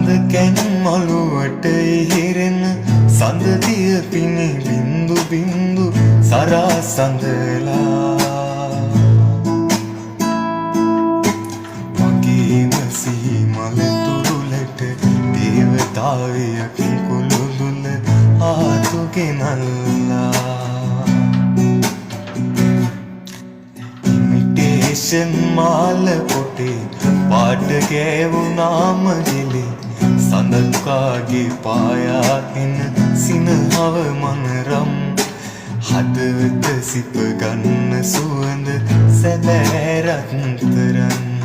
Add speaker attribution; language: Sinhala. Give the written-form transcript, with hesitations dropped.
Speaker 1: සඳකැන් මළුවට ඉහිරෙන සඳදිය පිණි බින්දු බින්දු සරා සඳලා මගේම සිහි මල තුරුලට දේවතාවයක් කුළුදුල ආතු ගෙනල්ලා ඉමිටේෂන් මාල පොටේ පාට ගෑවුනාම ගෙලි සඳකාගේ පායාගෙන සිනහව මනරම් හදවත සිප ගන්න සුවඳ සැබෑ රත්තරන්